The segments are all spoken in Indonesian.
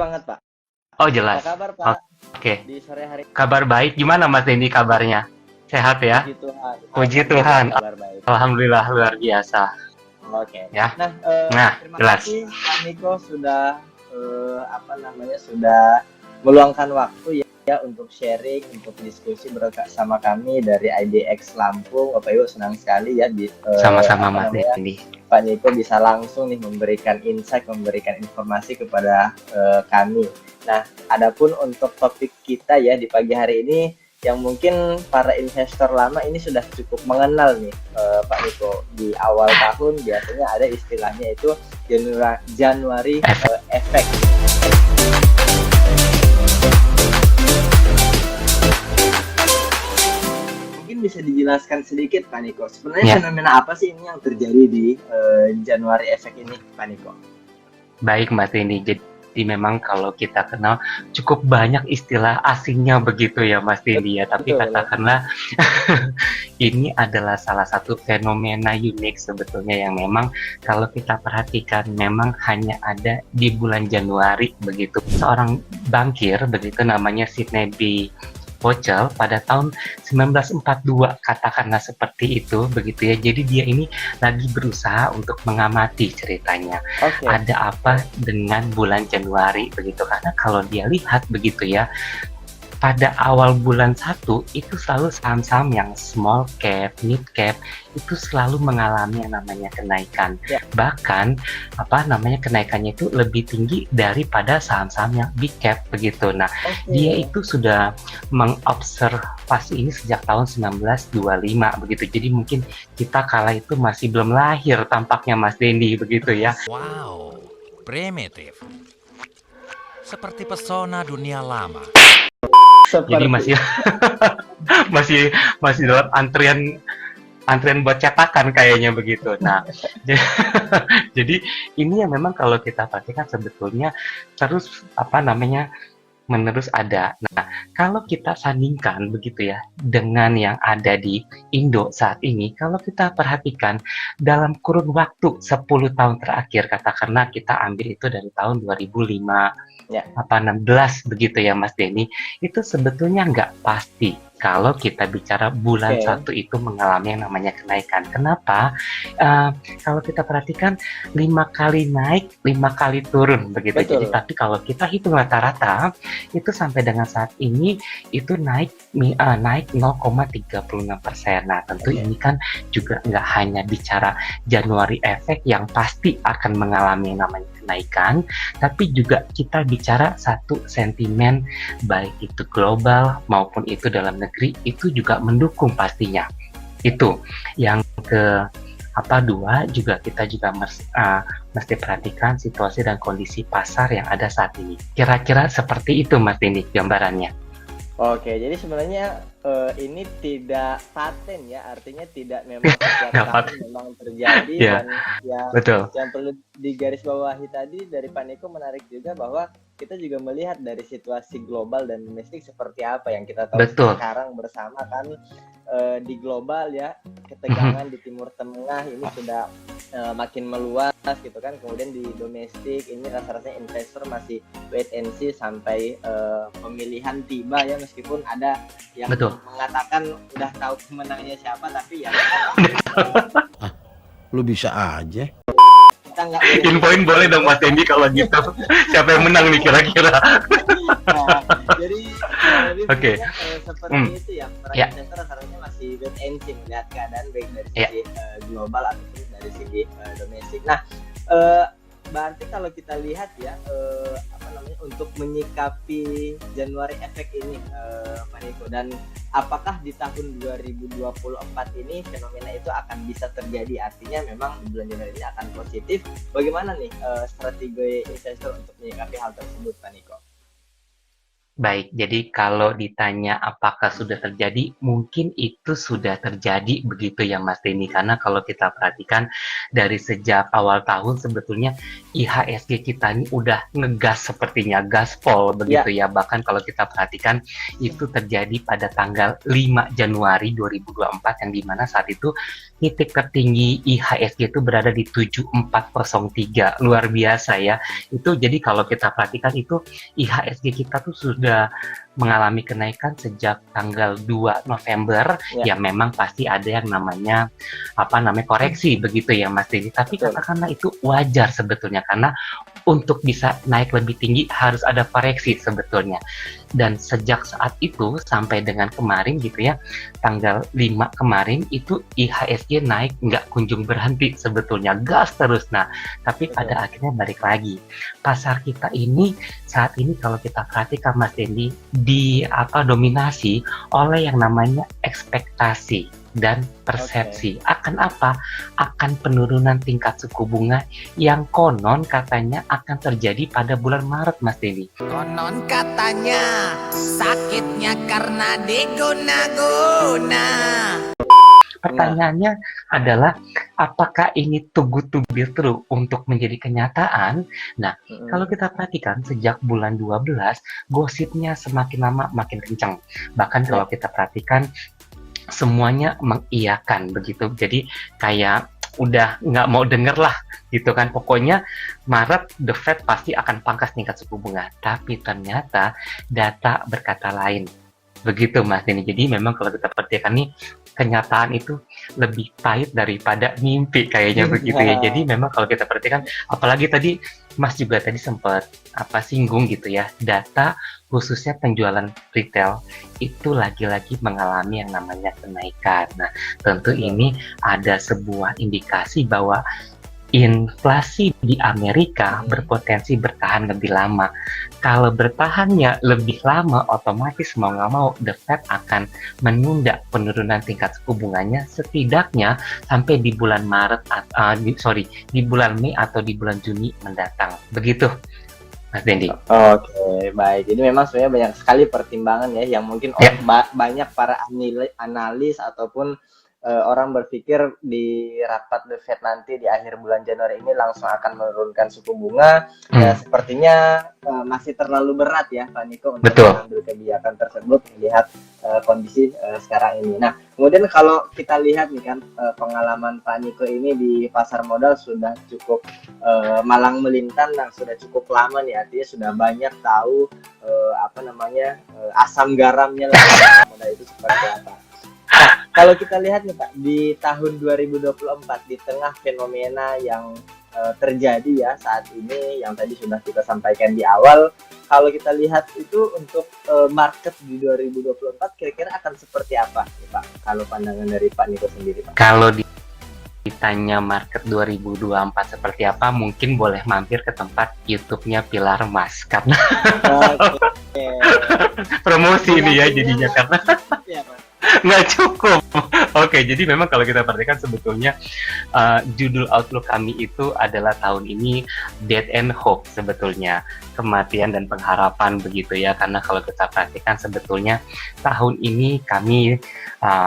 banget, Pak. Oh Apa jelas. kabar, Pak? Oke. Di sore hari Kabar baik. Gimana Mas Dendi kabarnya? Sehat ya? puji Tuhan. Puji Alhamdulillah Tuhan. kabar baik. Alhamdulillah luar biasa. Oke. Ya. Nah, Nah, terima jelas. kasih Pak Niko sudah sudah meluangkan waktu ya untuk sharing, untuk diskusi bersama kami dari IDX Lampung. Bapak Ibu senang sekali ya Sama-sama Mas Dendi. Pak Niko bisa langsung nih memberikan insight, memberikan informasi kepada kami. Nah, adapun untuk topik kita ya di pagi hari ini yang mungkin para investor lama ini sudah cukup mengenal nih Pak Niko. Di awal tahun biasanya ada istilahnya itu Januari Effect. Mungkin bisa dijelaskan sedikit Pak Niko, sebenarnya fenomena apa sih ini yang terjadi di Januari Effect ini Pak Niko? Baik Mas Dendi, jadi memang kalau kita kenal cukup banyak istilah asingnya begitu ya Mas Dendi ya, tapi Betul. katakanlah ini adalah salah satu fenomena unik sebetulnya yang memang kalau kita perhatikan memang hanya ada di bulan Januari begitu. Seorang bankir begitu namanya Sidney B. Pochel pada tahun 1942 katakanlah seperti itu begitu ya. Jadi dia ini lagi berusaha untuk mengamati ceritanya. Ada apa dengan bulan Januari begitu, karena kalau dia lihat begitu ya, pada awal bulan 1 itu selalu saham-saham yang small cap, mid cap itu selalu mengalami yang namanya kenaikan. Bahkan kenaikannya itu lebih tinggi daripada saham-saham yang big cap begitu. Nah, dia itu sudah mengobservasi ini sejak tahun 1925 begitu. Jadi mungkin kita kala itu masih belum lahir tampaknya Mas Dendi begitu ya. Wow, primitif. Seperti pesona dunia lama. Jadi masih dalam antrian buat cetakan kayaknya begitu. Nah, jadi ini yang memang kalau kita perhatikan sebetulnya terus menerus ada. Nah, kalau kita sandingkan begitu ya dengan yang ada di Indo saat ini, kalau kita perhatikan dalam kurun waktu 10 tahun terakhir, katakanlah kita ambil itu dari tahun 2005 16 begitu ya Mas Denny, itu sebetulnya nggak pasti kalau kita bicara bulan 1 itu mengalami yang namanya kenaikan. Kenapa? Kalau kita perhatikan 5 kali naik, 5 kali turun begitu. Jadi tapi kalau kita hitung rata-rata itu sampai dengan saat ini itu naik 0,36%. Nah, tentu ini kan juga nggak hanya bicara Januari Effect yang pasti akan mengalami yang namanya kenaikan, tapi juga kita bicara satu sentimen baik itu global maupun itu dalam negeri itu juga mendukung pastinya. Itu yang dua juga kita juga mesti perhatikan situasi dan kondisi pasar yang ada saat ini. Kira-kira seperti itu Mas Dini gambarannya. Oke, jadi sebenarnya ini tidak paten ya, artinya tidak memang setiap tahun memang terjadi dan yang perlu digarisbawahi tadi dari Pak Niko menarik juga bahwa kita juga melihat dari situasi global dan domestik seperti apa yang kita tahu sekarang bersama kan di global ya, ketegangan di Timur Tengah ini sudah makin meluas gitu kan, kemudian di domestik ini rasa-rasanya investor masih wait and see sampai pemilihan tiba ya, meskipun ada yang mengatakan udah tahu pemenangnya siapa, tapi ya lu bisa aja. Infoin boleh dong Mas Dendi kalau gitu. Siapa yang menang nih kira-kira? Nah, jadi seperti itu ya, para investor rasa-rasanya masih wait and see melihat keadaan baik dari segi global ataupun dari segi domestik. Nah, berarti kalau kita lihat ya untuk menyikapi Januari Effect ini Pak Niko, dan apakah di tahun 2024 ini fenomena itu akan bisa terjadi, artinya memang di bulan Januari ini akan positif. Bagaimana nih strategi investor untuk menyikapi hal tersebut Pak Niko? Baik, jadi kalau ditanya apakah sudah terjadi, mungkin itu sudah terjadi begitu ya Mas Denny. Karena kalau kita perhatikan dari sejak awal tahun sebetulnya IHSG kita ini udah ngegas sepertinya, gaspol begitu ya. Bahkan kalau kita perhatikan itu terjadi pada tanggal 5 Januari 2024 yang dimana saat itu titik tertinggi IHSG itu berada di 7403. Luar biasa ya. Itu jadi kalau kita perhatikan itu IHSG kita tuh sudah mengalami kenaikan sejak tanggal 2 November. Ya memang pasti ada yang namanya koreksi begitu ya Mas Didi. Tapi katakanlah itu wajar sebetulnya karena untuk bisa naik lebih tinggi harus ada koreksi sebetulnya. Dan sejak saat itu sampai dengan kemarin gitu ya, tanggal 5 kemarin itu IHSG naik nggak kunjung berhenti sebetulnya, gas terus. Nah, tapi pada akhirnya balik lagi. Pasar kita ini saat ini kalau kita perhatikan Mas Dendi dominasi oleh yang namanya ekspektasi dan persepsi. Akan apa? Akan penurunan tingkat suku bunga yang konon katanya akan terjadi pada bulan Maret, Mas Dendi. Konon katanya sakitnya karena diguna-guna. Pertanyaannya adalah apakah ini too good to be true untuk menjadi kenyataan? Nah, kalau kita perhatikan sejak bulan 12, gosipnya semakin lama makin kencang. Bahkan kalau kita perhatikan semuanya mengiyakan begitu. Jadi kayak udah nggak mau denger lah gitu kan. Pokoknya Maret The Fed pasti akan pangkas tingkat suku bunga. Tapi ternyata data berkata lain. Begitu Mas ini. Jadi memang kalau kita perhatikan nih kenyataan itu lebih pahit daripada mimpi kayaknya begitu ya. Jadi memang kalau kita perhatikan, apalagi tadi Mas juga tadi sempat singgung gitu ya, data khususnya penjualan retail itu lagi-lagi mengalami yang namanya kenaikan. Nah, tentu ini ada sebuah indikasi bahwa inflasi di Amerika berpotensi bertahan lebih lama. Kalau bertahannya lebih lama, otomatis mau nggak mau The Fed akan menunda penurunan tingkat suku bunganya setidaknya sampai di bulan di bulan Mei atau di bulan Juni mendatang. Begitu, Mas Dendi. Oke, baik. Jadi memang sebenarnya banyak sekali pertimbangan ya yang mungkin banyak para analis ataupun orang berpikir di rapat The Fed nanti di akhir bulan Januari ini langsung akan menurunkan suku bunga. Ya, sepertinya masih terlalu berat ya Pak Niko untuk mengambil kebijakan tersebut melihat kondisi sekarang ini. Nah, kemudian kalau kita lihat nih kan pengalaman Pak Niko ini di pasar modal sudah cukup malang melintang dan sudah cukup lama nih, artinya sudah banyak tahu asam garamnya lah modal itu seperti apa. Nah, kalau kita lihat nih Pak, di tahun 2024 di tengah fenomena yang terjadi ya saat ini yang tadi sudah kita sampaikan di awal, kalau kita lihat itu untuk market di 2024 kira-kira akan seperti apa nih Pak? Kalau pandangan dari Pak Niko sendiri Pak? Kalau ditanya market 2024 seperti apa, mungkin boleh mampir ke tempat YouTube-nya Pilar Mas karena promosi ini ya jadinya karena nggak cukup. Oke, jadi memang kalau kita perhatikan sebetulnya judul outlook kami itu adalah tahun ini Death and Hope sebetulnya, kematian dan pengharapan begitu ya. Karena kalau kita perhatikan sebetulnya tahun ini kami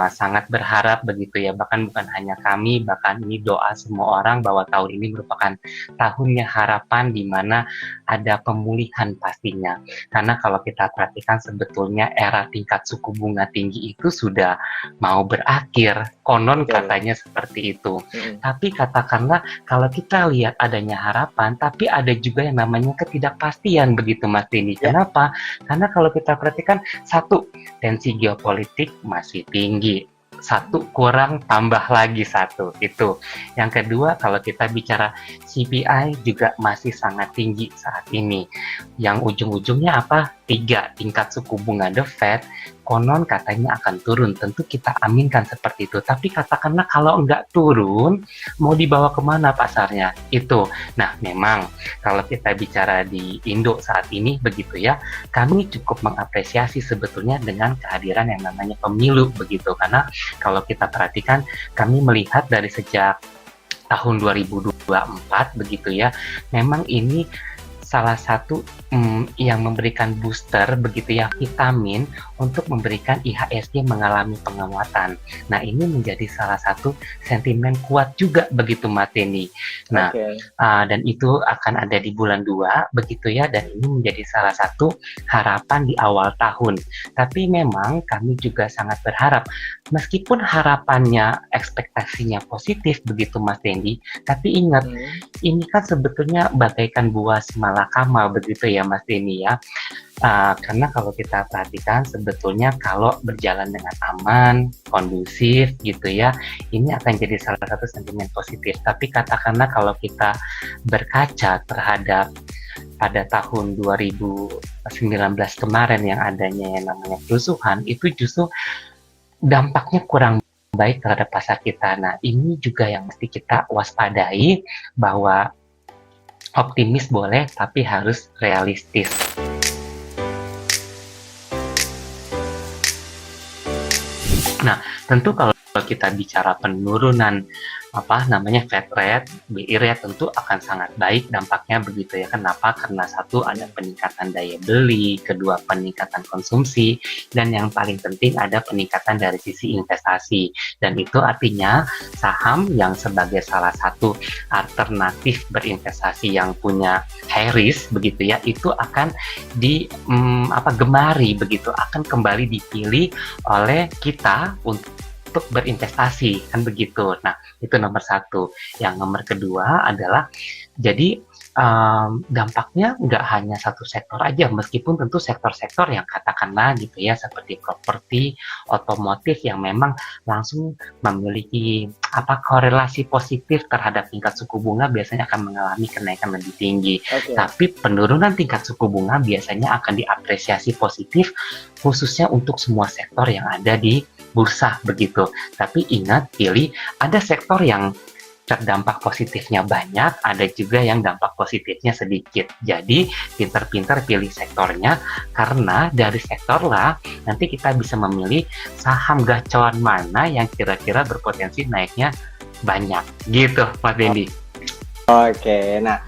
sangat berharap begitu ya, bahkan bukan hanya kami, bahkan ini doa semua orang bahwa tahun ini merupakan tahunnya harapan di mana ada pemulihan pastinya. Karena kalau kita perhatikan sebetulnya era tingkat suku bunga tinggi itu sudah mau berakhir, konon katanya seperti itu. Tapi katakanlah kalau kita lihat adanya harapan, tapi ada juga yang namanya ketidakpastian begitu Mas Dini. Kenapa? Karena kalau kita perhatikan, satu, tensi geopolitik masih tinggi. Satu kurang tambah lagi satu itu. Yang kedua, kalau kita bicara CPI juga masih sangat tinggi saat ini. Yang ujung-ujungnya apa? 3, tingkat suku bunga The Fed konon katanya akan turun. Tentu kita aminkan seperti itu. Tapi katakanlah kalau nggak turun, mau dibawa kemana pasarnya? Itu. Nah, memang kalau kita bicara di Indo saat ini begitu ya, kami cukup mengapresiasi sebetulnya dengan kehadiran yang namanya pemilu begitu. Karena kalau kita perhatikan, kami melihat dari sejak tahun 2024 begitu ya, memang ini salah satu yang memberikan booster begitu ya, vitamin untuk memberikan IHSG mengalami penguatan. Nah, ini menjadi salah satu sentimen kuat juga begitu Mas Denny. Nah, dan itu akan ada di bulan 2 begitu ya, dan ini menjadi salah satu harapan di awal tahun. Tapi memang kami juga sangat berharap, meskipun harapannya ekspektasinya positif begitu Mas Denny, tapi ingat ini kan sebetulnya bagaikan buah malakama begitu ya Mas Denny ya. Karena kalau kita perhatikan sebetulnya kalau berjalan dengan aman, kondusif gitu ya, ini akan jadi salah satu sentimen positif. Tapi katakanlah kalau kita berkaca terhadap pada tahun 2019 kemarin yang adanya yang namanya kerusuhan, itu justru dampaknya kurang baik terhadap pasar kita. Nah, ini juga yang mesti kita waspadai, bahwa optimis boleh, tapi harus realistis. Nah, tentu kalau kita bicara penurunan Fed rate, BI rate tentu akan sangat baik dampaknya begitu ya. Kenapa? Karena satu, ada peningkatan daya beli, kedua peningkatan konsumsi, dan yang paling penting ada peningkatan dari sisi investasi. Dan itu artinya saham yang sebagai salah satu alternatif berinvestasi yang punya high risk begitu ya, itu akan digemari begitu, akan kembali dipilih oleh kita untuk berinvestasi, kan begitu. Nah, itu nomor satu. Yang nomor kedua adalah, jadi dampaknya nggak hanya satu sektor aja, meskipun tentu sektor-sektor yang katakanlah gitu ya, seperti properti, otomotif yang memang langsung memiliki korelasi positif terhadap tingkat suku bunga biasanya akan mengalami kenaikan lebih tinggi. Tapi penurunan tingkat suku bunga biasanya akan diapresiasi positif, khususnya untuk semua sektor yang ada di bursa begitu. Tapi ingat, pilih, ada sektor yang terdampak positifnya banyak, ada juga yang dampak positifnya sedikit. Jadi pintar-pintar pilih sektornya, karena dari sektor lah nanti kita bisa memilih saham gacoan mana yang kira-kira berpotensi naiknya banyak gitu Mas Dendi. Oke, nah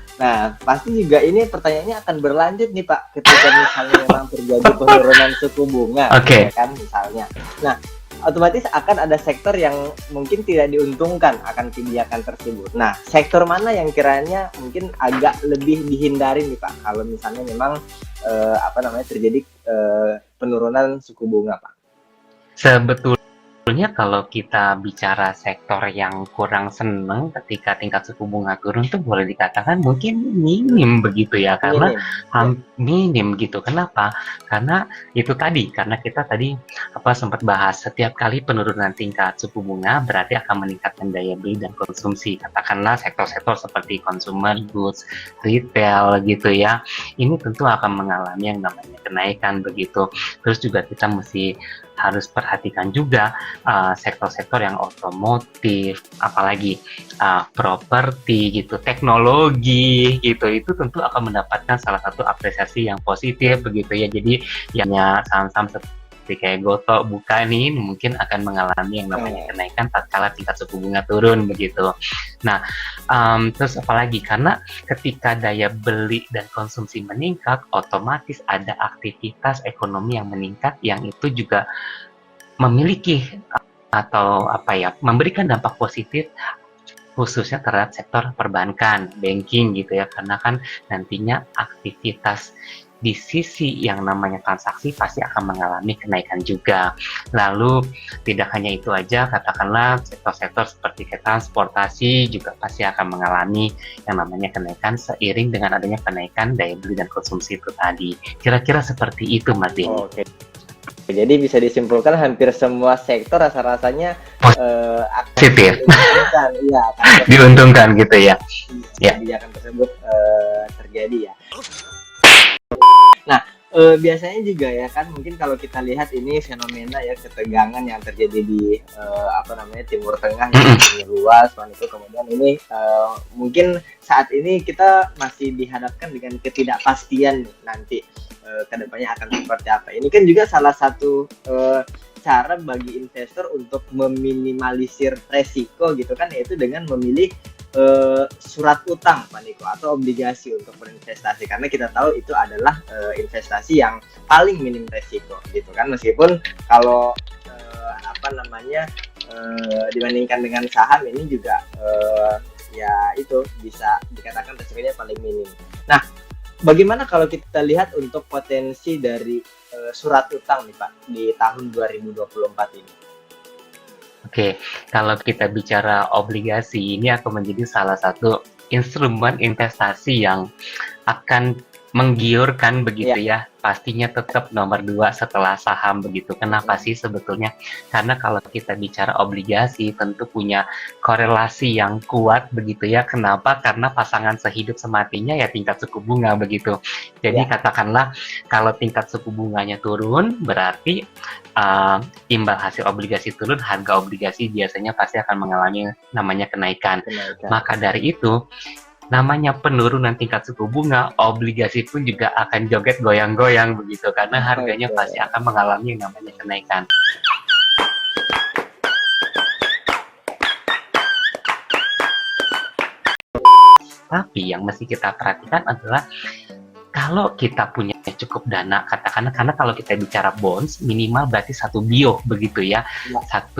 pasti juga ini pertanyaannya akan berlanjut nih Pak, ketika misalnya memang terjadi penurunan suku bunga, ya kan misalnya. Nah, otomatis akan ada sektor yang mungkin tidak diuntungkan akan kebijakan tersebut. Nah, sektor mana yang kiranya mungkin agak lebih dihindari nih Pak, kalau misalnya memang terjadi penurunan suku bunga Pak? Sebetulnya kalau kita bicara sektor yang kurang senang ketika tingkat suku bunga turun, tuh boleh dikatakan mungkin minim begitu ya, karena minim gitu. Kenapa? Karena itu tadi, karena kita tadi sempat bahas, setiap kali penurunan tingkat suku bunga berarti akan meningkatkan daya beli dan konsumsi. Katakanlah sektor-sektor seperti consumer goods, retail gitu ya, ini tentu akan mengalami yang namanya kenaikan begitu. Terus juga kita mesti harus perhatikan juga sektor-sektor yang otomotif, apalagi properti gitu, teknologi gitu, itu tentu akan mendapatkan salah satu apresiasi yang positif begitu ya. Jadi yang saham-saham seperti kayak Goto, Buka nih mungkin akan mengalami yang namanya kenaikan tatkala tingkat suku bunga turun begitu. Nah, terus apalagi, karena ketika daya beli dan konsumsi meningkat, otomatis ada aktivitas ekonomi yang meningkat, yang itu juga memiliki atau memberikan dampak positif khususnya terhadap sektor perbankan, banking gitu ya, karena kan nantinya aktivitas di sisi yang namanya transaksi pasti akan mengalami kenaikan juga. Lalu tidak hanya itu aja, katakanlah sektor-sektor seperti transportasi juga pasti akan mengalami yang namanya kenaikan seiring dengan adanya kenaikan daya beli dan konsumsi itu tadi. Kira-kira seperti itu Mas Denny. Oke. Jadi bisa disimpulkan hampir semua sektor rasa-rasanya positif. Diuntungkan gitu ya. Kebijakan tersebut terjadi ya. Nah, biasanya juga ya kan, mungkin kalau kita lihat ini fenomena ya, ketegangan yang terjadi di Timur Tengah yang luas, itu kemudian ini mungkin saat ini kita masih dihadapkan dengan ketidakpastian nanti kedepannya akan seperti apa. Ini kan juga salah satu cara bagi investor untuk meminimalisir resiko gitu kan, yaitu dengan memilih surat utang Pak Niko atau obligasi untuk berinvestasi, karena kita tahu itu adalah investasi yang paling minim resiko gitu kan, meskipun kalau dibandingkan dengan saham ini juga ya itu bisa dikatakan resikonya paling minim. Nah, bagaimana kalau kita lihat untuk potensi dari surat utang nih Pak di tahun 2024 ini? Oke, kalau kita bicara obligasi, ini akan menjadi salah satu instrumen investasi yang akan menggiurkan begitu ya. Pastinya tetap nomor 2 setelah saham begitu. Kenapa sih sebetulnya? Karena kalau kita bicara obligasi tentu punya korelasi yang kuat begitu ya. Kenapa? Karena pasangan sehidup sematinya ya tingkat suku bunga begitu. Jadi katakanlah kalau tingkat suku bunganya turun, berarti imbal hasil obligasi turun, harga obligasi biasanya pasti akan mengalami namanya kenaikan. Maka dari itu, namanya penurunan tingkat suku bunga, obligasi pun juga akan joget goyang-goyang begitu, karena harganya pasti akan mengalami yang namanya kenaikan. Tapi yang mesti kita perhatikan adalah kalau kita punya cukup dana, katakanlah, karena kalau kita bicara bonds, minimal berarti 1 bio begitu ya, 1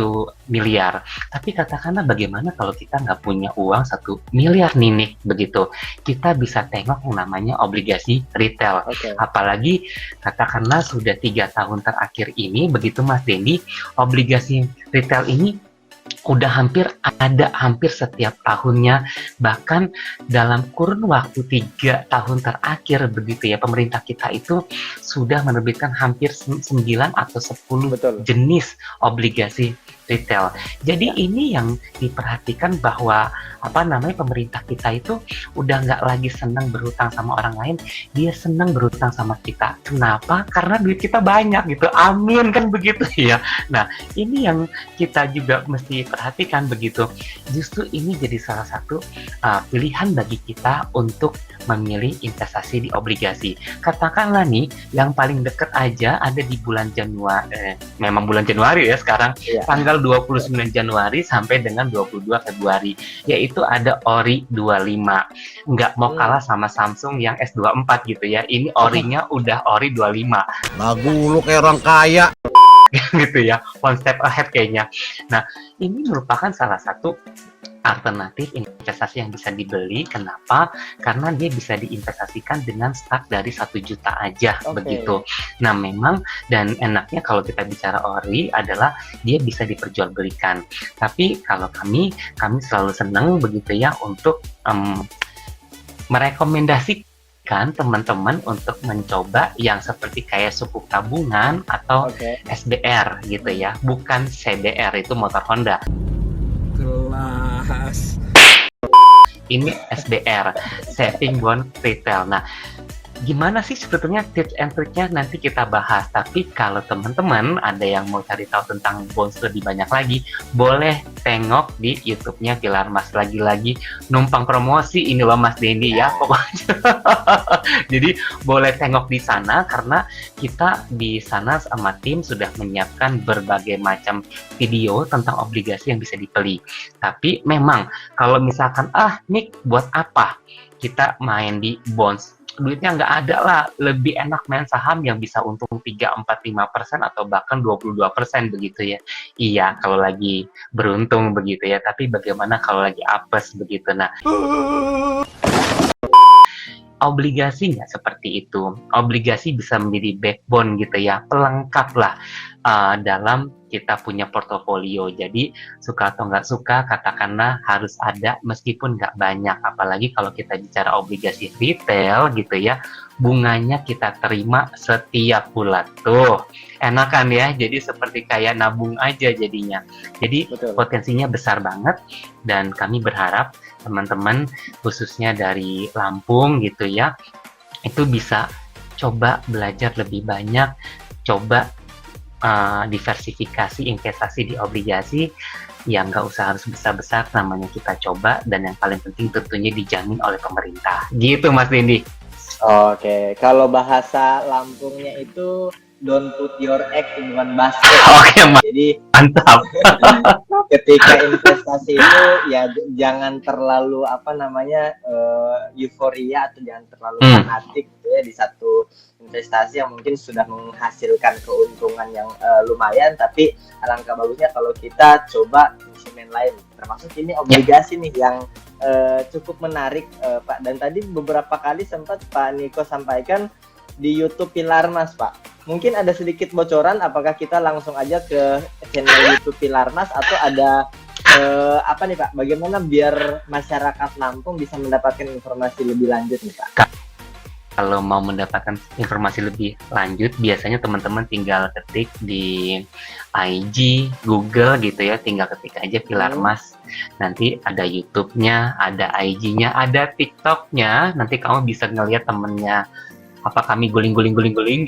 miliar. Tapi katakanlah bagaimana kalau kita nggak punya uang 1 miliar nih begitu. Kita bisa tengok yang namanya obligasi retail. Apalagi katakanlah sudah 3 tahun terakhir ini, begitu Mas Dendi, obligasi retail ini udah hampir setiap tahunnya, bahkan dalam kurun waktu 3 tahun terakhir begitu ya, pemerintah kita itu sudah menerbitkan hampir 9 atau 10 jenis obligasi retail. Jadi ini yang diperhatikan bahwa pemerintah kita itu udah nggak lagi senang berhutang sama orang lain, dia senang berhutang sama kita. Kenapa? Karena duit kita banyak gitu. Amin kan begitu ya. Nah, ini yang kita juga mesti perhatikan begitu. Justru ini jadi salah satu pilihan bagi kita untuk memilih investasi di obligasi. Katakanlah nih, yang paling dekat aja ada di bulan Januari, memang bulan Januari ya sekarang, tanggal 29 Januari sampai dengan 22 Februari, yaitu ada Ori 25. Nggak mau kalah sama Samsung yang S24 gitu ya, ini Orinya udah Ori 25. Lagu lu kayak orang kaya gitu ya, one step ahead kayaknya. Nah, ini merupakan salah satu alternatif investasi yang bisa dibeli. Kenapa? Karena dia bisa diinvestasikan dengan start dari 1 juta aja begitu. Nah, memang dan enaknya kalau kita bicara ori adalah dia bisa diperjualbelikan. Tapi kalau kami selalu senang begitu ya untuk merekomendasikan teman-teman untuk mencoba yang seperti kayak sukuk tabungan atau SBR gitu ya, bukan CBR, itu motor Honda. Kelas. Ini SBR, Saving Bond Retail. Nah, gimana sih sebetulnya tips and triknya nanti kita bahas. Tapi kalau teman-teman ada yang mau cari tahu tentang bonds lebih banyak lagi, boleh tengok di YouTube-nya Pilar Mas. Lagi-lagi numpang promosi ini loh Mas Dendi ya pokoknya. Jadi boleh tengok di sana karena kita di sana sama tim sudah menyiapkan berbagai macam video tentang obligasi yang bisa dibeli. Tapi memang kalau misalkan Nick buat apa kita main di bonds, duitnya nggak ada lah, lebih enak main saham yang bisa untung 3, 4, 5% atau bahkan 22% begitu ya. Iya, kalau lagi beruntung begitu ya, tapi bagaimana kalau lagi apes begitu. Nah, obligasi nggak seperti itu. Obligasi bisa menjadi backbone gitu ya, pelengkap lah dalam kita punya portofolio. Jadi suka atau nggak suka, katakanlah harus ada meskipun nggak banyak. Apalagi kalau kita bicara obligasi retail gitu ya, bunganya kita terima setiap bulan. Tuh, enak kan ya? Jadi seperti kayak nabung aja jadinya. Jadi potensinya besar banget dan kami berharap teman-teman khususnya dari Lampung gitu ya, itu bisa coba belajar lebih banyak, coba diversifikasi investasi di obligasi yang nggak usah harus besar-besar, namanya kita coba, dan yang paling penting tentunya dijamin oleh pemerintah gitu Mas Dendi. Oke, kalau bahasa Lampungnya itu don't put your egg in one basket. Oke, Jadi mantap. ketika investasi itu ya jangan terlalu euforia atau jangan terlalu fanatik gitu ya di satu investasi yang mungkin sudah menghasilkan keuntungan yang lumayan, tapi alangkah bagusnya kalau kita coba instrumen lain, termasuk ini obligasi nih yang cukup menarik Pak. Dan tadi beberapa kali sempat Pak Niko sampaikan di YouTube Pilar Mas Pak. Mungkin ada sedikit bocoran, apakah kita langsung aja ke channel YouTube Pilar Mas atau ada apa nih Pak? Bagaimana biar masyarakat Lampung bisa mendapatkan informasi lebih lanjut nih Pak? Kalau mau mendapatkan informasi lebih lanjut, biasanya teman-teman tinggal ketik di IG, Google gitu ya, tinggal ketik aja Pilar Mas. Nanti ada YouTube-nya, ada IG-nya, ada TikTok-nya. Nanti kamu bisa ngeliat temennya kami guling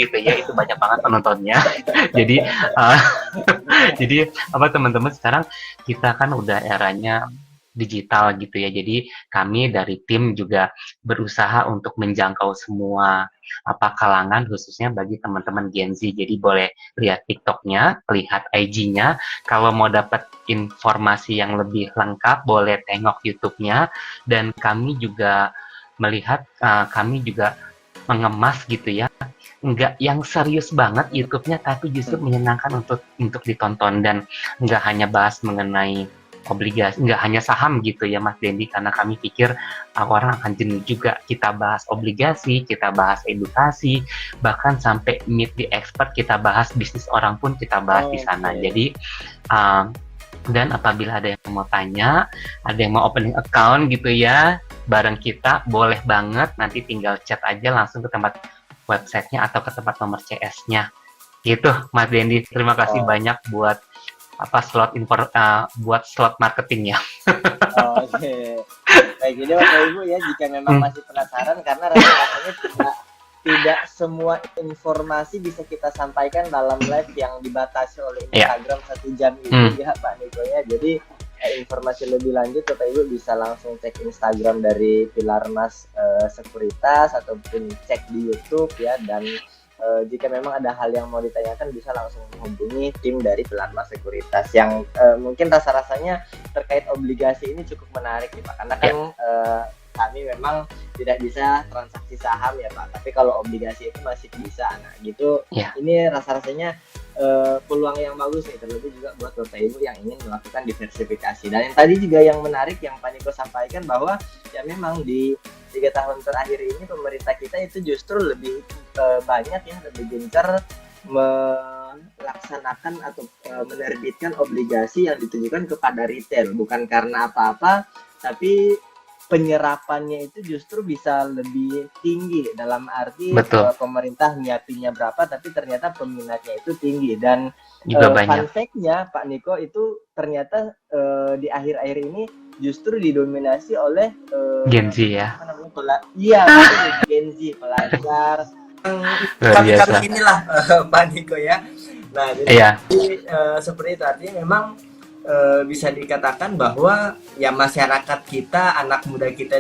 gitu ya, itu banyak banget penontonnya. Jadi jadi teman-teman, sekarang kita kan udah eranya digital gitu ya. Jadi kami dari tim juga berusaha untuk menjangkau semua kalangan, khususnya bagi teman-teman Gen Z. Jadi boleh lihat TikTok-nya, lihat IG-nya. Kalau mau dapat informasi yang lebih lengkap, boleh tengok YouTube-nya. Dan kami juga melihat, kami juga mengemas gitu ya, nggak yang serius banget YouTube-nya, tapi justru menyenangkan untuk ditonton, dan nggak hanya bahas mengenai obligasi, nggak hanya saham gitu ya Mas Dendi, karena kami pikir orang akan jenuh juga. Kita bahas obligasi, kita bahas edukasi, bahkan sampai meet the expert, kita bahas bisnis orang pun kita bahas di sana. Jadi dan apabila ada yang mau tanya, ada yang mau opening account gitu ya bareng kita, boleh banget, nanti tinggal chat aja langsung ke tempat websitenya atau ke tempat nomor CS-nya gitu Mas Dendi. Terima kasih banyak buat buat slot marketingnya. Oke. Baik, jadi Bapak Ibu ya, jika memang masih penasaran, karena rasanya tidak semua informasi bisa kita sampaikan dalam live yang dibatasi oleh Instagram 1 jam itu ya Pak Niko ya. Jadi informasi lebih lanjut Bapak Ibu bisa langsung cek Instagram dari Pilar Mas Sekuritas ataupun cek di YouTube ya. Dan jika memang ada hal yang mau ditanyakan bisa langsung menghubungi tim dari Pilar Mas Sekuritas yang mungkin rasa-rasanya terkait obligasi ini cukup menarik ya Pak, karena kan kami memang tidak bisa transaksi saham ya Pak, tapi kalau obligasi itu masih bisa. Nah gitu, ini rasa-rasanya peluang yang bagus nih, terlebih juga buat Bapak Ibu yang ingin melakukan diversifikasi. Dan yang tadi juga yang menarik yang Pak Niko sampaikan, bahwa ya memang di 3 tahun terakhir ini pemerintah kita itu justru lebih banyak ya, lebih gencar melaksanakan atau menerbitkan obligasi yang ditujukan kepada retail, bukan karena apa-apa, tapi penyerapannya itu justru bisa lebih tinggi, dalam arti pemerintah nyiapinnya berapa tapi ternyata peminatnya itu tinggi. Dan fun fact-nya Pak Niko itu ternyata di akhir-akhir ini justru didominasi oleh Gen Z ya. Gen Z, pelajar. Kami inilah Pak Niko ya. Nah, jadi seperti itu, artinya memang bisa dikatakan bahwa ya masyarakat kita, anak muda kita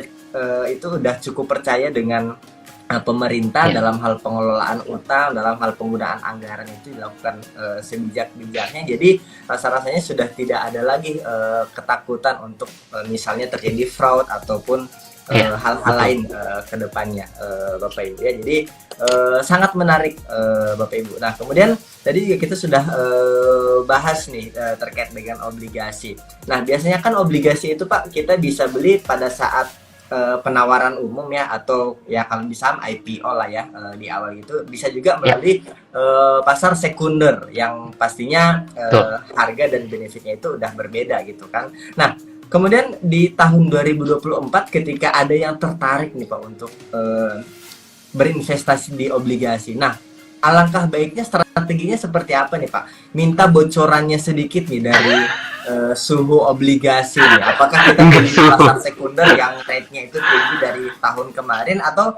itu udah cukup percaya dengan pemerintah dalam hal pengelolaan utang, dalam hal penggunaan anggaran itu dilakukan sebijak-bijaknya. Jadi rasa-rasanya sudah tidak ada lagi ketakutan untuk misalnya terjadi fraud ataupun hal-hal lain ke depannya Bapak Ibu ya. Jadi sangat menarik Bapak Ibu. Nah, kemudian tadi juga kita sudah bahas nih terkait dengan obligasi. Nah, biasanya kan obligasi itu Pak kita bisa beli pada saat penawaran umum ya, atau ya kalau di saham IPO lah ya di awal itu, bisa juga melalui pasar sekunder yang pastinya harga dan benefitnya itu udah berbeda gitu kan. Nah, kemudian di tahun 2024 ketika ada yang tertarik nih Pak untuk berinvestasi di obligasi. Nah, alangkah baiknya strateginya seperti apa nih Pak? Minta bocorannya sedikit nih dari suhu obligasi nih. Apakah kita beli di pasar sekunder yang rate-nya itu tinggi dari tahun kemarin, atau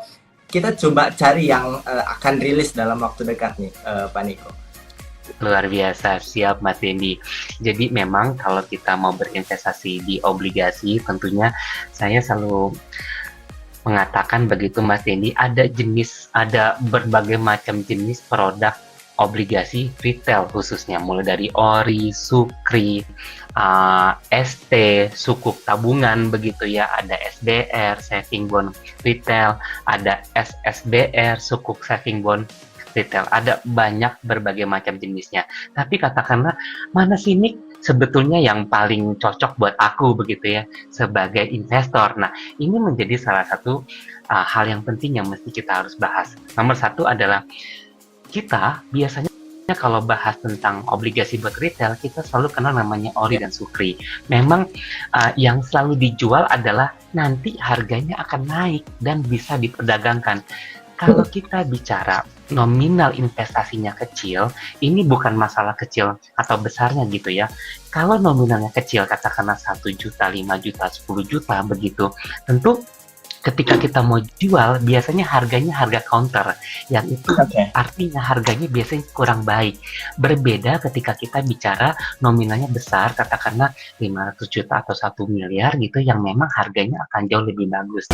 kita coba cari yang akan rilis dalam waktu dekat nih Pak Niko? Luar biasa, siap Mas Dendi. Jadi memang kalau kita mau berinvestasi di obligasi, tentunya saya selalu mengatakan begitu Mas Dendi, ada berbagai macam jenis produk obligasi retail khususnya, mulai dari ORI, SUKRI, ST, sukuk tabungan begitu ya, ada SBR, saving bond retail, ada SSBR, sukuk saving bond retail, ada banyak berbagai macam jenisnya. Tapi katakanlah mana sih Nick sebetulnya yang paling cocok buat aku begitu ya sebagai investor. Nah, ini menjadi salah satu hal yang penting yang mesti kita harus bahas. Nomor satu adalah kita biasanya kalau bahas tentang obligasi buat retail, kita selalu kenal namanya ORI dan SUKRI. Memang yang selalu dijual adalah nanti harganya akan naik dan bisa diperdagangkan. Kalau kita bicara nominal investasinya kecil, ini bukan masalah kecil atau besarnya gitu ya. Kalau nominalnya kecil, katakanlah 1 juta, 5 juta, 10 juta begitu, tentu ketika kita mau jual, biasanya harganya harga counter, yang itu artinya harganya biasanya kurang baik. Berbeda ketika kita bicara nominalnya besar, katakanlah 500 juta atau 1 miliar gitu, yang memang harganya akan jauh lebih bagus.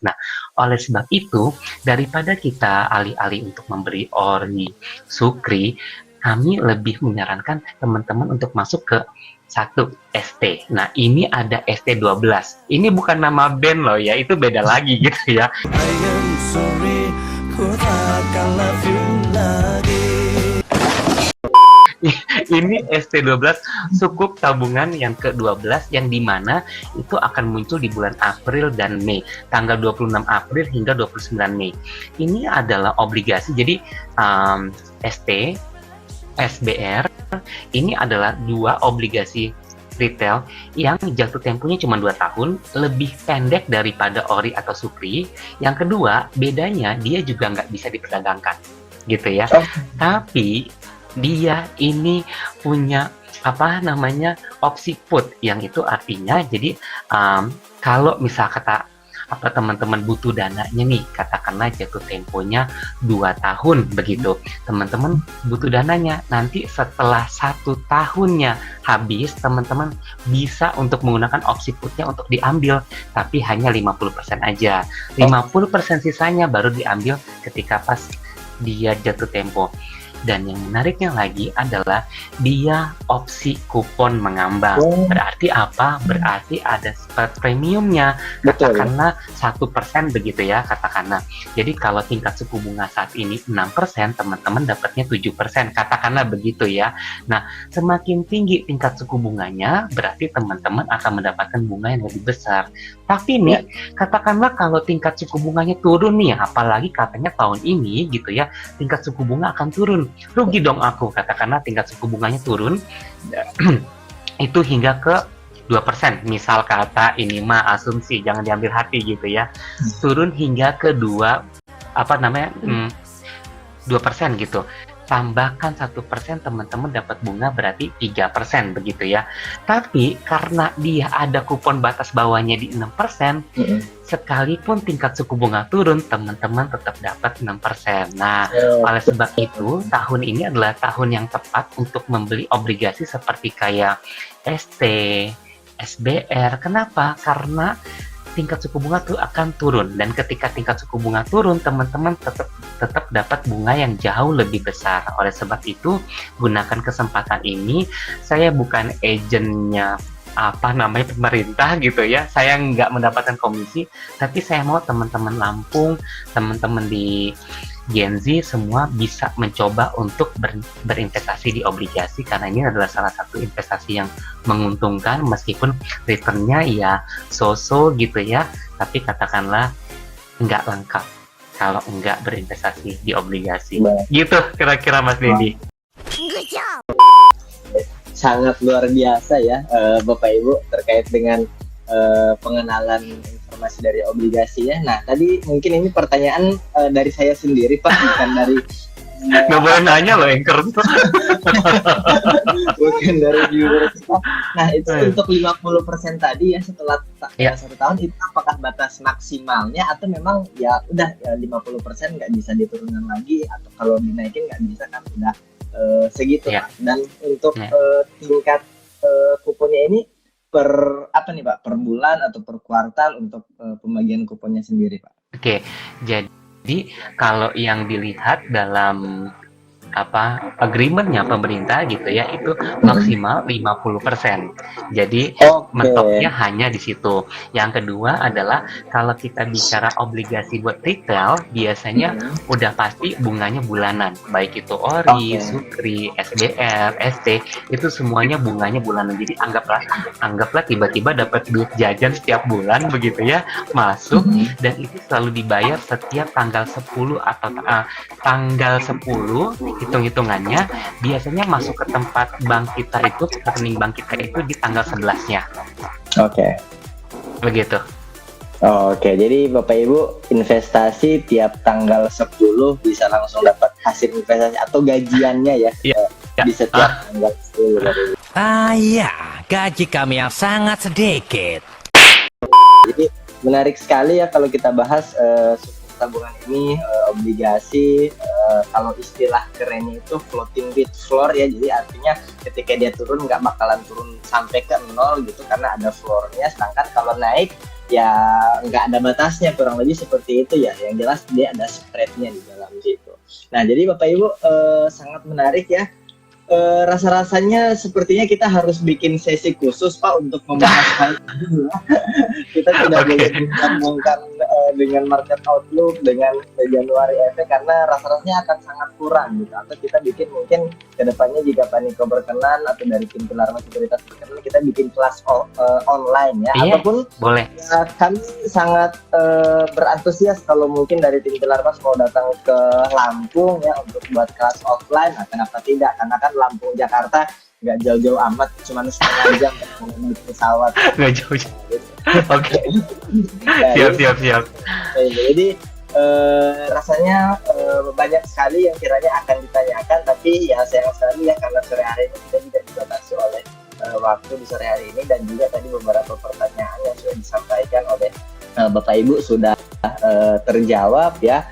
Nah, oleh sebab itu, daripada kita alih-alih untuk memberi ORI, SUKRI, kami lebih menyarankan teman-teman untuk masuk ke satu ST. Nah, ini ada ST12. Ini bukan nama band loh ya, itu beda lagi gitu ya. Ini ST12 sukuk tabungan yang ke-12 yang dimana itu akan muncul di bulan April dan Mei, tanggal 26 April hingga 29 Mei. Ini adalah obligasi, jadi ST, SBR, ini adalah dua obligasi retail yang jatuh temponya cuma 2 tahun, lebih pendek daripada ORI atau SUKRI. Yang kedua, bedanya dia juga nggak bisa diperdagangkan, gitu ya. Tapi dia ini punya opsi put, yang itu artinya jadi kalau misal teman-teman butuh dananya nih, katakanlah jatuh temponya 2 tahun begitu, teman-teman butuh dananya, nanti setelah 1 tahunnya habis, teman-teman bisa untuk menggunakan opsi putnya untuk diambil, tapi hanya 50% aja, 50% sisanya baru diambil ketika pas dia jatuh tempo. Dan yang menariknya lagi adalah dia opsi kupon mengambang. Berarti apa? Berarti ada spread premiumnya. Katakanlah 1% begitu ya, katakanlah. Jadi kalau tingkat suku bunga saat ini 6%, teman-teman dapatnya 7%. Katakanlah begitu ya. Nah, semakin tinggi tingkat suku bunganya, berarti teman-teman akan mendapatkan bunga yang lebih besar. Tapi nih, katakanlah kalau tingkat suku bunganya turun nih, apalagi katanya tahun ini gitu ya, tingkat suku bunga akan turun. Rugi dong aku, katakanlah tingkat suku bunganya turun itu hingga ke 2%, misal kata ini mah asumsi, jangan diambil hati gitu ya, turun hingga ke 2% gitu, tambahkan 1%, teman-teman dapat bunga berarti 3% begitu ya. Tapi karena dia ada kupon batas bawahnya di 6%, sekalipun tingkat suku bunga turun, teman-teman tetap dapat 6%. Nah, oleh sebab itu, tahun ini adalah tahun yang tepat untuk membeli obligasi seperti kayak ST, SBR. Kenapa? Karena tingkat suku bunga tuh akan turun, dan ketika tingkat suku bunga turun, teman-teman tetap dapat bunga yang jauh lebih besar. Oleh sebab itu, gunakan kesempatan ini. Saya bukan agennya pemerintah gitu ya, saya nggak mendapatkan komisi, tapi saya mau teman-teman Lampung, teman-teman di Gen Z semua bisa mencoba untuk berinvestasi di obligasi, karena ini adalah salah satu investasi yang menguntungkan meskipun returnnya ya so-so gitu ya, tapi katakanlah nggak lengkap kalau nggak berinvestasi di obligasi. Gitu kira-kira Mas Dedi. Sangat luar biasa ya Bapak Ibu terkait dengan pengenalan informasi dari obligasi ya. Nah, tadi mungkin ini pertanyaan dari saya sendiri Pak, bukan dari nggak boleh nanya loh anchor. Bukan dari viewers. Nah, itu untuk 50% tadi ya, setelah 1 tahun itu apakah batas maksimalnya atau memang ya udah ya 50% nggak bisa diturunkan lagi, atau kalau dinaikin nggak bisa kan udah segitu Pak. Dan untuk tingkat kuponnya ini per bulan atau per kuartal untuk pembagian kuponnya sendiri Pak? Oke, jadi kalau yang dilihat dalam agreement-nya pemerintah gitu ya, itu maksimal 50%. Jadi mentoknya hanya di situ. Yang kedua adalah kalau kita bicara obligasi buat retail, biasanya udah pasti bunganya bulanan. Baik itu ORI, SUKRI, SBR, ST, itu semuanya bunganya bulanan. Jadi anggaplah tiba-tiba dapat duit jajan setiap bulan begitu ya, masuk, dan itu selalu dibayar setiap tanggal 10 atau tanggal 10. Hitung-hitungannya biasanya masuk ke tempat bank kita itu, rekening bank kita itu di tanggal 11-nya. Begitu. Oke, jadi Bapak Ibu investasi tiap tanggal 10 bisa langsung dapat hasil investasi atau gajiannya ya. Bisa tiap tanggal 10. Ya, gaji kami yang sangat sedikit. Jadi menarik sekali ya kalau kita bahas tabungan ini, obligasi, kalau istilah kerennya itu floating rate floor ya, jadi artinya ketika dia turun nggak bakalan turun sampai ke 0 gitu karena ada floornya, sedangkan kalau naik ya nggak ada batasnya, kurang lebih seperti itu ya, yang jelas dia ada spreadnya di dalam situ. Nah jadi Bapak Ibu sangat menarik ya. Rasa-rasanya sepertinya kita harus bikin sesi khusus Pak untuk membahas hal ini. Kita tidak boleh menggabungkan dengan market outlook dengan Januari efek karena rasa-rasanya akan sangat kurang gitu. Atau kita bikin mungkin kedepannya jika Pak Niko berkenan atau dari tim Pilarma Sekuritas berkenan, kita bikin kelas online ya. Ataupun boleh. Kami sangat berantusias kalau mungkin dari tim Pilarma mau datang ke Lampung ya untuk buat kelas offline. Nah, kenapa tidak? Karena kan Lampung Jakarta nggak jauh-jauh amat, cuma setengah jam naik pesawat. Nggak jauh-jauh. Oke. Siap. Jadi rasanya banyak sekali yang kiranya akan ditanyakan, tapi ya sayang sekali ya karena sore hari ini kita tidak dibatasi oleh waktu di sore hari ini, dan juga tadi beberapa pertanyaan yang sudah disampaikan oleh Bapak Ibu sudah terjawab ya.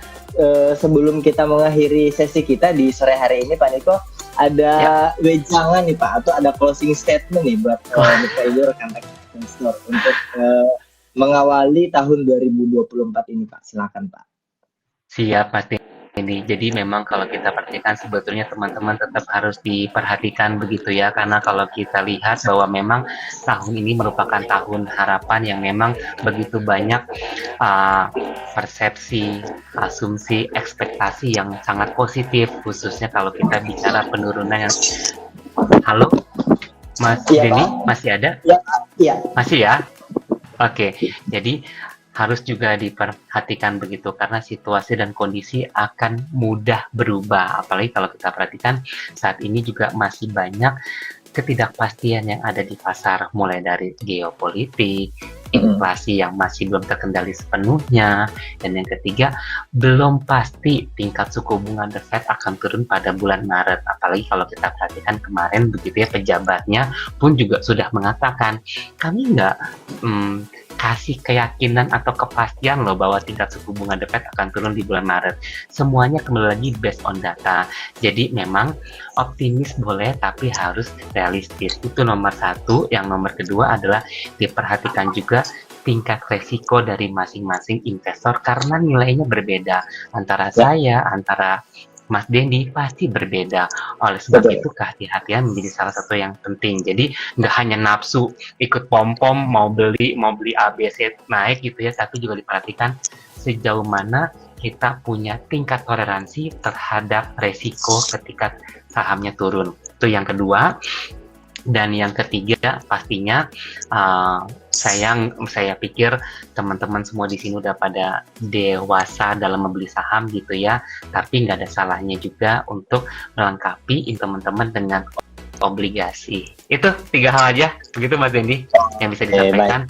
Sebelum kita mengakhiri sesi kita di sore hari ini Pak Niko, ada wejangan nih Pak, atau ada closing statement nih buat Bapak Ibu rekan investor untuk mengawali tahun 2024 ini Pak, silakan Pak. Siap Mas ini. Jadi memang kalau kita perhatikan sebetulnya teman-teman tetap harus diperhatikan begitu ya, karena kalau kita lihat bahwa memang tahun ini merupakan tahun harapan yang memang begitu banyak persepsi, asumsi, ekspektasi yang sangat positif, khususnya kalau kita bicara penurunan yang... Halo Mas Denny, masih ada? Iya. Masih ya? Oke, jadi harus juga diperhatikan begitu karena situasi dan kondisi akan mudah berubah, apalagi kalau kita perhatikan saat ini juga masih banyak ketidakpastian yang ada di pasar, mulai dari geopolitik, inflasi yang masih belum terkendali sepenuhnya, dan yang ketiga belum pasti tingkat suku bunga The Fed akan turun pada bulan Maret, apalagi kalau kita perhatikan kemarin begitu ya, pejabatnya pun juga sudah mengatakan kami nggak kasih keyakinan atau kepastian loh bahwa tingkat suku bunga The Fed akan turun di bulan Maret. Semuanya kembali lagi based on data. Jadi memang optimis boleh tapi harus realistis. Itu nomor satu. Yang nomor kedua adalah diperhatikan juga tingkat resiko dari masing-masing investor karena nilainya berbeda. Antara saya, antara Mas Dendi pasti berbeda. Oleh sebab itu kehati-hatian menjadi salah satu yang penting. Jadi nggak hanya nafsu ikut pom-pom mau beli ABC naik gitu ya, tapi juga diperhatikan sejauh mana kita punya tingkat toleransi terhadap resiko ketika sahamnya turun. Itu yang kedua. Dan yang ketiga pastinya saya pikir teman-teman semua di sini udah pada dewasa dalam membeli saham gitu ya, tapi nggak ada salahnya juga untuk melengkapi teman-teman dengan obligasi. Itu 3 hal aja begitu Mas Dendi yang bisa disampaikan.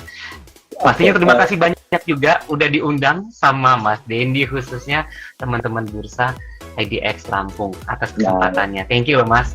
Pastinya terima kasih banyak juga udah diundang sama Mas Dendi, khususnya teman-teman bursa IDX Lampung atas kesempatannya. Thank you Mas.